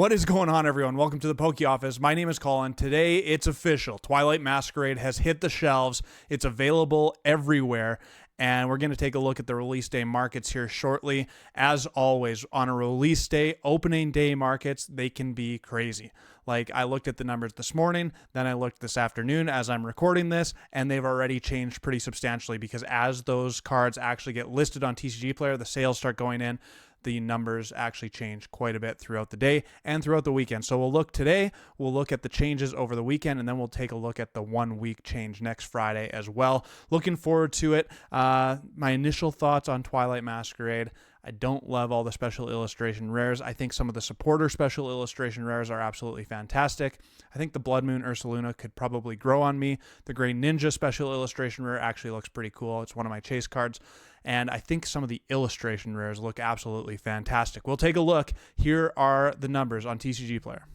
What is going on, everyone? Welcome to the Poke Office. My name is Colin. Today, it's official. Twilight Masquerade has hit the shelves. It's available everywhere. And we're going to take a look at the release day markets here shortly. As always, on a release day, opening day markets, they can be crazy. Like, I looked at the numbers this morning, then I looked this afternoon as I'm recording this, and they've already changed pretty substantially because as those cards actually get listed on TCG Player, the sales start going in, the numbers actually change quite a bit throughout the day and throughout the weekend. So we'll look today, we'll look at the changes over the weekend, and then we'll take a look at the 1 week change next Friday as well. Looking forward to it. My initial thoughts on Twilight Masquerade: I don't love all the special illustration rares. I think some of the supporter special illustration rares are absolutely fantastic. I think the Blood Moon Ursaluna could probably grow on me. The Grey Ninja special illustration rare actually looks pretty cool. It's one of my chase cards. And I think some of the illustration rares look absolutely fantastic. We'll take a look. Here are the numbers on TCG Player.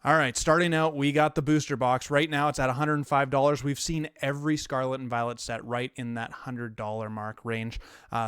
All right, starting out, we got the booster box. Right now, it's at $105. We've seen every Scarlet and Violet set right in that $100 mark range.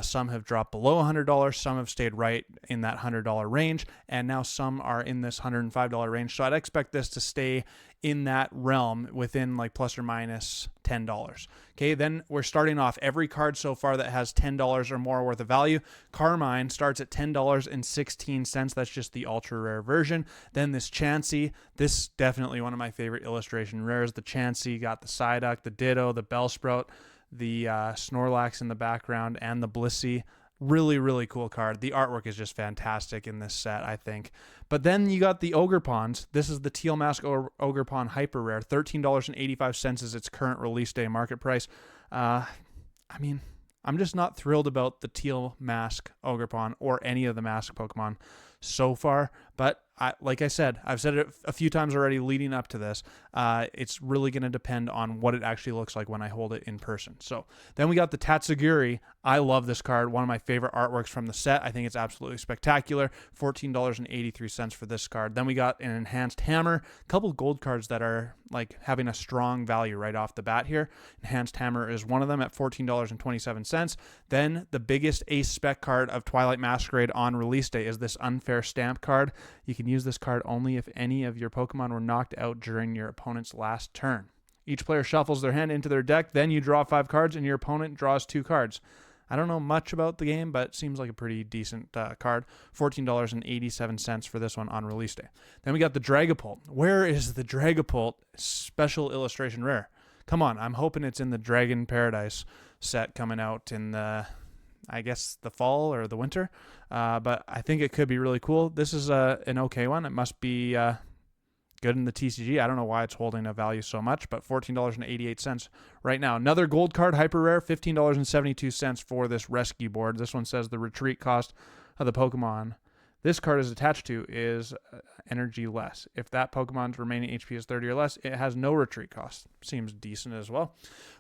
Some have dropped below $100. Some have stayed right in that $100 range. And now some are in this $105 range. So I'd expect this to stay in that realm within like plus or minus $10. Okay, then we're starting off every card so far that has $10 or more worth of value. Carmine starts at $10.16. That's just the ultra rare version. Then this Chansey, this definitely one of my favorite illustration rares. The Chansey got the Psyduck, the Ditto, the Bellsprout, the Snorlax in the background, and the Blissey. Really, really cool card. The artwork is just fantastic in this set, I think. But then you got the Ogerpons. This is the Teal Mask Ogerpon Hyper Rare. $13.85 is its current release day market price. I mean, I'm just not thrilled about the Teal Mask Ogerpon or any of the Mask Pokemon so far. But like I said, I've said it a few times already leading up to this. It's really going to depend on what it actually looks like when I hold it in person. So then we got the Tatsugiri. I love this card. One of my favorite artworks from the set. I think it's absolutely spectacular. $14.83 for this card. Then we got an Enhanced Hammer. A couple gold cards that are like having a strong value right off the bat here. Enhanced Hammer is one of them at $14.27. Then the biggest ace spec card of Twilight Masquerade on release day is this Unfair Stamp card. You can use this card only if any of your Pokemon were knocked out during your opponent's last turn. Each player shuffles their hand into their deck, then you draw 5 cards and your opponent draws 2 cards. I don't know much about the game, but it seems like a pretty decent card. $14.87 for this one on release day. Then we got the Dragapult. Where is the Dragapult special illustration rare? Come on, I'm hoping it's in the Dragon Paradise set coming out in the, I guess, the fall or the winter. But I think it could be really cool. This is an okay one. It must be good in the TCG. I don't know why it's holding a value so much, but $14.88 right now. Another gold card, hyper rare, $15.72 for this rescue board. This one says the retreat cost of the Pokemon this card is attached to is energy less. If that Pokemon's remaining HP is 30 or less, it has no retreat cost. Seems decent as well.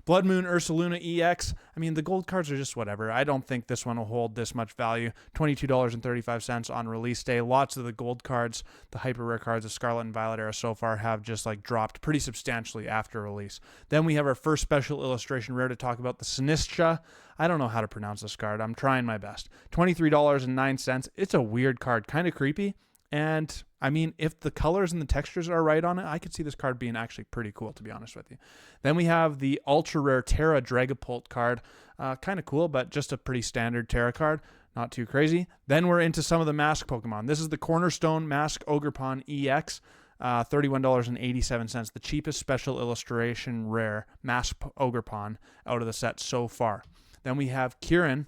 Blood Moon Ursaluna EX. I mean, the gold cards are just whatever. I don't think this one will hold this much value. $22.35 on release day. Lots of the gold cards, the hyper rare cards of Scarlet and Violet era so far have just like dropped pretty substantially after release. Then we have our first special illustration rare to talk about, the Sinistcha. I don't know how to pronounce this card. I'm trying my best. $23.09. It's a weird card, kind of creepy. And I mean, if the colors and the textures are right on it, I could see this card being actually pretty cool, to be honest with you. Then we have the ultra rare Terra Dragapult card. Kind of cool, but just a pretty standard Terra card. Not too crazy. Then we're into some of the mask Pokemon. This is the Cornerstone Mask Ogerpon EX. $31.87. The cheapest special illustration rare Mask Ogerpon out of the set so far. Then we have Kieran,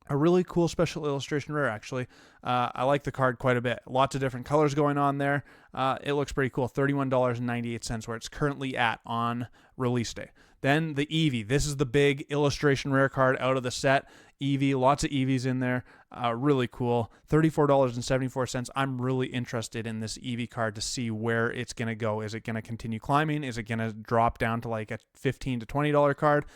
a really cool special illustration rare, actually. I like the card quite a bit. Lots of different colors going on there. It looks pretty cool. $31.98, where it's currently at on release day. Then the Eevee. This is the big illustration rare card out of the set. Eevee, lots of Eevees in there. Really cool. $34.74. I'm really interested in this Eevee card to see where it's going to go. Is it going to continue climbing? Is it going to drop down to like a $15 to $20 card?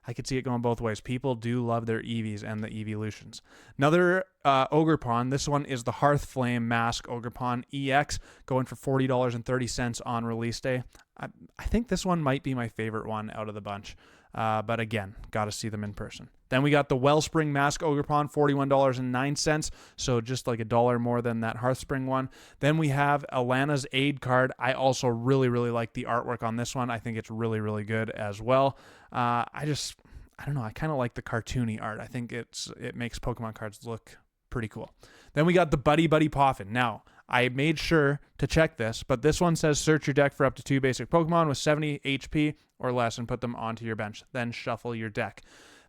I could see it going both ways. People do love their Eevees and the Eeveelutions. Another Ogerpon. This one is the Hearthflame Mask Ogerpon EX, going for $40.30 on release day. I think this one might be my favorite one out of the bunch. But again, got to see them in person. Then we got the Wellspring Mask Ogerpon, $41.09, so just like $1 more than that Hearthspring one. Then we have Alana's Aid card. I also really, really like the artwork on this one. I think it's really, really good as well. I don't know. I kind of like the cartoony art. I think it makes Pokemon cards look pretty cool. Then we got the Buddy Buddy Poffin. Now, I made sure to check this, but this one says search your deck for up to 2 basic Pokemon with 70 HP or less and put them onto your bench. Then shuffle your deck.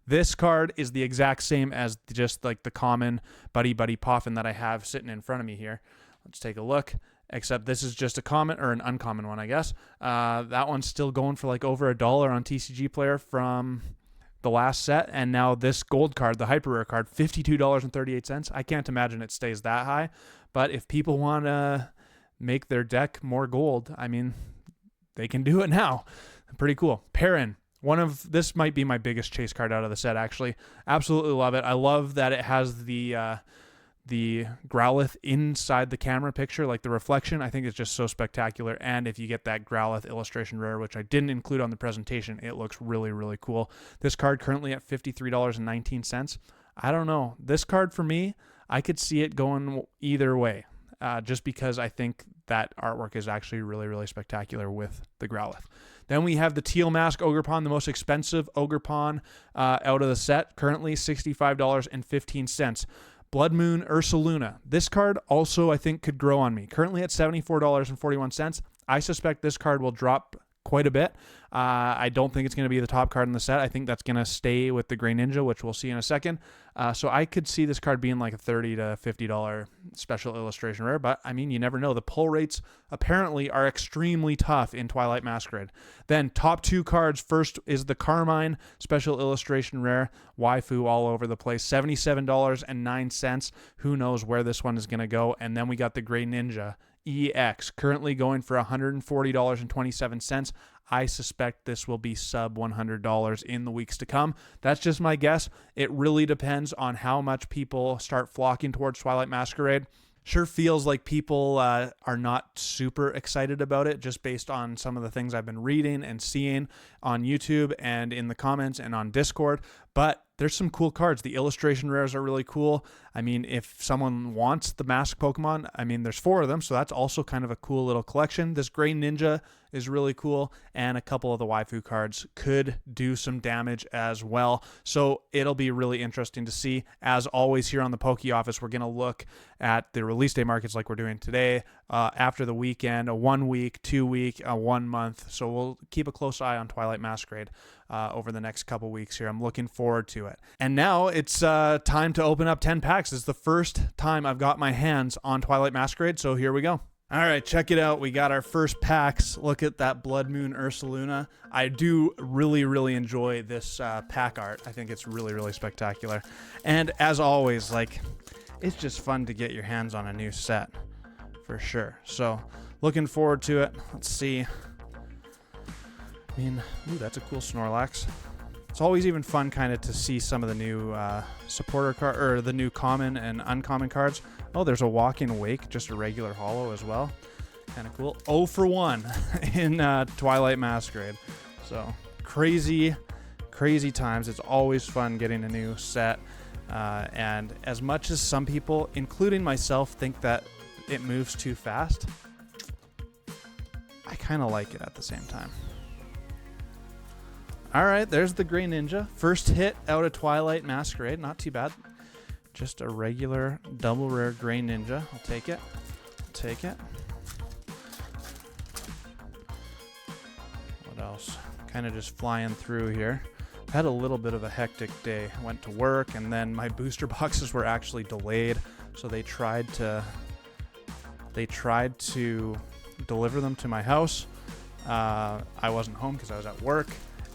This card is the exact same as just like the common Buddy Buddy Poffin that I have sitting in front of me here. Let's take a look. Except this is just a common or an uncommon one, I guess. That one's still going for like over $1 on TCG Player from the last set. And now this gold card, the hyper rare card, $52.38. I can't imagine it stays that high. But if people want to make their deck more gold, I mean, they can do it now. Pretty cool. Perrin. This might be my biggest chase card out of the set, actually. Absolutely love it. I love that it has the Growlithe inside the camera picture, like the reflection. I think it's just so spectacular. And if you get that Growlithe illustration rare, which I didn't include on the presentation, it looks really, really cool. This card currently at $53.19. I don't know. This card for me, I could see it going either way. Just because I think that artwork is actually really, really spectacular with the Growlithe. Then we have the Teal Mask Ogerpon, the most expensive Ogerpon out of the set, currently $65.15. Blood Moon Ursaluna. This card also, I think, could grow on me. Currently at $74.41. I suspect this card will drop quite a bit. I don't think it's going to be the top card in the set. I think that's going to stay with the Gray Ninja, which we'll see in a second. So I could see this card being like a $30 to $50 special illustration rare, but I mean, you never know. The pull rates apparently are extremely tough in Twilight Masquerade. Then top 2 cards. First is the Carmine special illustration rare, waifu all over the place, $77.09. Who knows where this one is going to go. And then we got the Gray Ninja EX, currently going for $140.27. I suspect this will be sub $100 in the weeks to come. That's just my guess. It really depends on how much people start flocking towards Twilight Masquerade. Sure feels like people are not super excited about it just based on some of the things I've been reading and seeing on YouTube and in the comments and on Discord. But there's some cool cards. The illustration rares are really cool. I mean, if someone wants the mask Pokemon, I mean, there's 4 of them, so that's also kind of a cool little collection. This Gray Ninja is really cool, and a couple of the waifu cards could do some damage as well. So it'll be really interesting to see. As always, here on the Poke Office, we're going to look at the release day markets like we're doing today, after the weekend, a 1 week, 2 week, a 1 month. So we'll keep a close eye on Twilight Masquerade over the next couple weeks here. I'm looking forward to it. And now it's time to open up 10 packs. It's the first time I've got my hands on Twilight Masquerade, so here we go. All right, check it out. We got our first packs. Look at that Blood Moon Ursaluna. I do really, really enjoy this pack art. I think it's really, really spectacular. And as always, like, it's just fun to get your hands on a new set, for sure. So, looking forward to it. Let's see. I mean, ooh, that's a cool Snorlax. It's always even fun kind of to see some of the new supporter card or the new common and uncommon cards. Oh, there's a Walking Wake, just a regular holo as well. Kind of cool. 0 for 1 in Twilight Masquerade. So crazy, crazy times. It's always fun getting a new set. And as much as some people, including myself, think that it moves too fast, I kind of like it at the same time. All right, there's the Gray Ninja. First hit out of Twilight Masquerade. Not too bad. Just a regular double rare Gray Ninja. I'll take it. I'll take it. What else? Kind of just flying through here. Had a little bit of a hectic day. Went to work, and then my booster boxes were actually delayed. So they tried to deliver them to my house. I wasn't home because I was at work.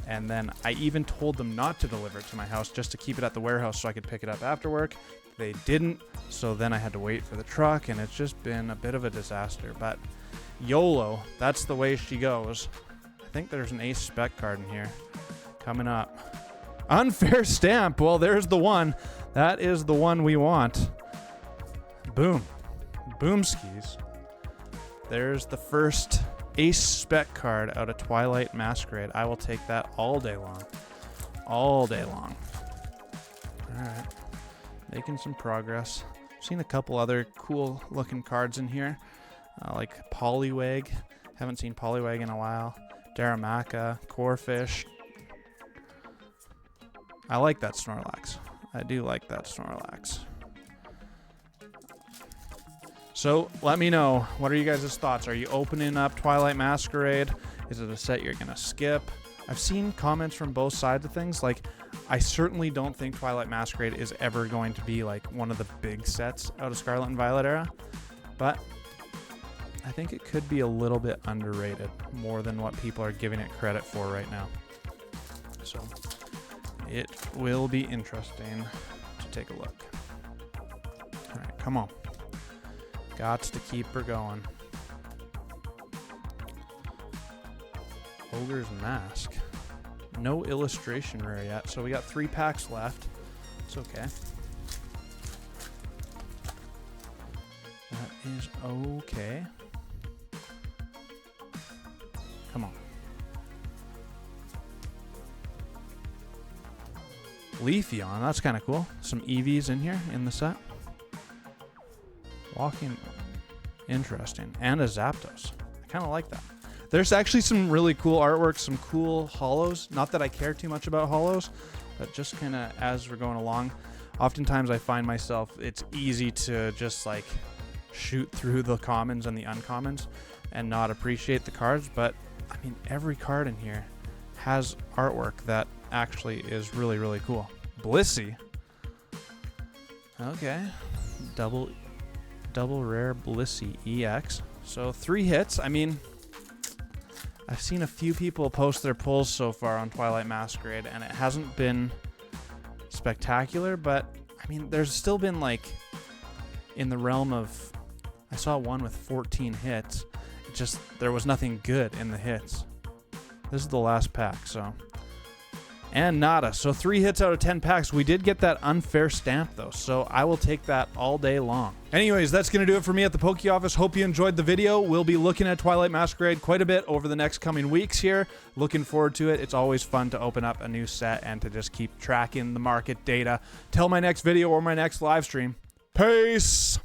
And then I even told them not to deliver it to my house, just to keep it at the warehouse so I could pick it up after work. They didn't, so then I had to wait for the truck, and it's just been a bit of a disaster. But YOLO, that's the way she goes. I think there's an ace spec card in here coming up. Unfair stamp. Well, there's the one. That is the one we want. Boom. Boom skis. There's the first ace spec card out of Twilight Masquerade. I will take that all day long. all day long. All right, making some progress. Seen a couple other cool looking cards in here, like Poliwag. Haven't seen Poliwag in a while. Darumaka, Corefish. I like that Snorlax. I do like that Snorlax. So let me know, what are you guys' thoughts? Are you opening up Twilight Masquerade? Is it a set you're gonna skip? I've seen comments from both sides of things. Like, I certainly don't think Twilight Masquerade is ever going to be like one of the big sets out of Scarlet and Violet era, but I think it could be a little bit underrated, more than what people are giving it credit for right now. So it will be interesting to take a look. All right, come on. Gots to keep her going. Ogre's Mask. No illustration rare yet, so we got 3 packs left. It's okay. That is okay. Come on. Leafeon, that's kind of cool. Some EVs in here in the set. Walking, interesting. And a Zapdos. I kind of like that. There's actually some really cool artwork, some cool holos. Not that I care too much about holos, but just kind of as we're going along, oftentimes I find myself, it's easy to just like shoot through the commons and the uncommons and not appreciate the cards. But I mean, every card in here has artwork that actually is really, really cool. Blissey. Okay. Double rare Blissey EX. So 3 hits. I mean, I've seen a few people post their pulls so far on Twilight Masquerade, and it hasn't been spectacular, but I mean, there's still been like in the realm of, I saw one with 14 hits. It just, there was nothing good in the hits. This is the last pack, so. And nada. So 3 hits out of 10 packs. We did get that unfair stamp, though, so I will take that all day long. Anyways, that's going to do it for me at the Poke Office. Hope you enjoyed the video. We'll be looking at Twilight Masquerade quite a bit over the next coming weeks here. Looking forward to it. It's always fun to open up a new set and to just keep tracking the market data till my next video or my next live stream. Peace!